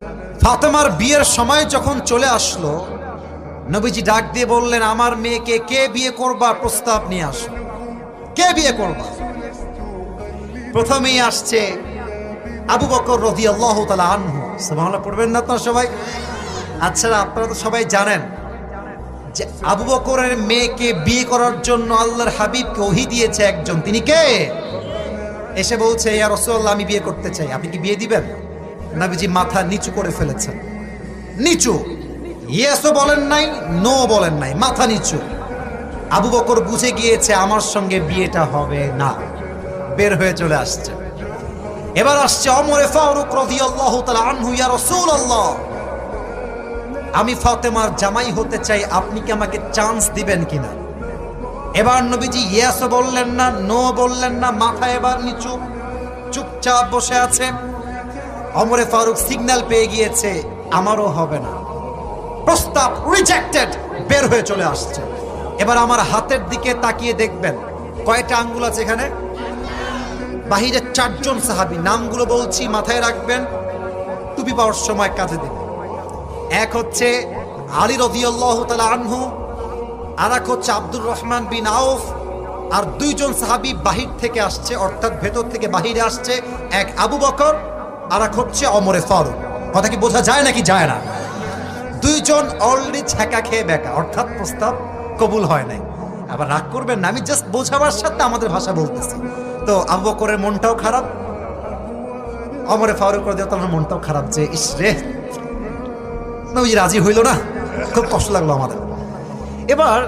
ফাতেমার বিয়ের সময় যখন চলে আসলো, নবীজি ডাক দিয়ে বললেন, আমার মেয়েকে কে বিয়ে করবা, প্রস্তাব নিয়ে আসো, কে বিয়ে করবা। প্রথমেই আসছে আবু বকর রাদিয়াল্লাহু তাআলা আনহু। সুবহানাল্লাহ পড়বেন না আপনারা সবাই? আচ্ছা, আপনারা তো সবাই জানেন যে আবু বকরের মেয়েকে বিয়ে করার জন্য আল্লাহর হাবিবকে ওহী দিয়েছে একজন। তিনি কে? এসে বলছে, ইয়া রাসূলুল্লাহ, আমি বিয়ে করতে চাই, আপনি কি বিয়ে দিবেন? নবীজি মাথা নিচু করে ফেলেছেন, নিচু, ইয়েসও বলেন নাই, নো বলেন নাই, মাথা নিচু। আবু বকর বুঝে গিয়েছে আমার সঙ্গে বিয়েটা হবে না, বের হয়ে চলে আসছে। এবার আসছে ওমর ফারুক রাদিয়াল্লাহু তাআলা আনহু, ইয়া রাসূলুল্লাহ, আমি ফাতেমার জামাই হতে চাই, আপনি কি আমাকে চান্স দিবেন কিনা? এবার নবীজি ইয়েসও বললেন না, নো বললেন না, মাথা এবার নিচু, চুপচাপ বসে আছে। ওমর ফারুক সিগন্যাল পেয়ে গিয়েছে, আমারও হবে না, প্রস্তাব রিজেক্টেড, বের হয়ে চলে আসছে। এবার আমার হাতের দিকে তাকিয়ে দেখবেন কয়টা আঙ্গুল আছে এখানে। বাহিরে 4 জন সাহাবী, নামগুলো বলছি, মাথায় রাখবেন, টুপি পাওয়ার সময় কাজে দেবেন। এক হচ্ছে আলী রাদিয়াল্লাহু তাআলা আনহু, আর এক হচ্ছে আব্দুর রহমান বিন আউফ, আর 2 জন সাহাবী বাহির থেকে আসছে, অর্থাৎ ভেতর থেকে বাহিরে আসছে, এক আবু বকর আর এক হচ্ছে ওমর ফারুক। কথা কি বোঝা যায় নাকি যায় না? 2 জন অলরেডি ছ্যাঁকা খেয়ে বেকা, অর্থাৎ প্রস্তাব কবুল হয় নাই। আবার রাগ করবেন না, আমি জাস্ট বোঝাবার সাথে আমাদের ভাষা বলতেছি। তো আবু বকরের মনটাও খারাপ, ওমর ফারুক রাদিয়াল্লাহু তাআলার মনটাও খারাপ, যে ইস রে, নবী রাজি হইল না, খুব কষ্ট লাগলো আমাদের। এবার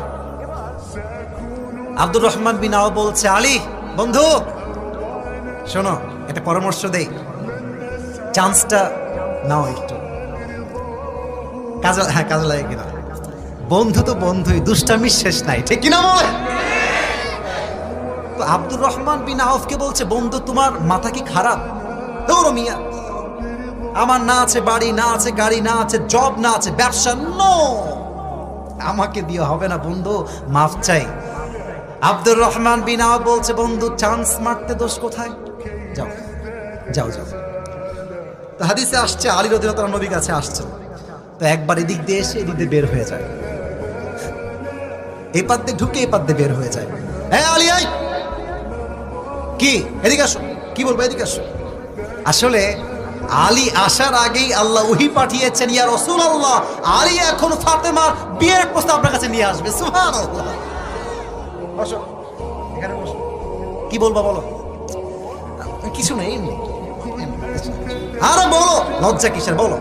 আব্দুর রহমান বিন আউফ বলছে, আলী বন্ধু শোনো, একটা পরামর্শ দেই, চান্সটা নাও একটু, কাজে লাগে কিনা। বন্ধু তো বন্ধুই, দুষ্টামির শেষ নাই, ঠিক কিনা বলে? তো আব্দুর রহমান বিন আউফকে বলছে, বন্ধু তোমার মাথা কি খারাপ? ধরো মিয়া, আমার না আছে বাড়ি, না আছে গাড়ি, না আছে জব, না আছে ব্যবসা, নো, আমাকে দিয়ে হবে না বন্ধু, মাফ চাই। আব্দুর রহমান বিন আউফ বলছে, বন্ধু চান্স মারতে দোষ কোথায়, যাও যাও যাও। তো হাদিসে আসছে আলী রাদিয়াল্লাহু তাআলা নবীর কাছে আসছে, তো একবার এদিক দিয়ে এসে এদিক দিয়ে বের হয়ে যায়, এই পাদ্দে ঢুকে এই পাদ্দে বের হয়ে যায়। হ্যাঁ আলী, আই কি, এদিকে আসো, কি বলবো, এদিকে আসো। আসলে আলী আসার আগেই আল্লাহ ওহী পাঠিয়েছেন, ইয়া রাসূলুল্লাহ, আলী এখন ফাতেমার বিয়ের প্রস্তাব আপনার কাছে নিয়ে আসবে। সুবহানাল্লাহ। বসো, এখানে বসো, কি বলবা বলো? কিছু নেই, আরে বলো, লজ্জা কিসের, বলো।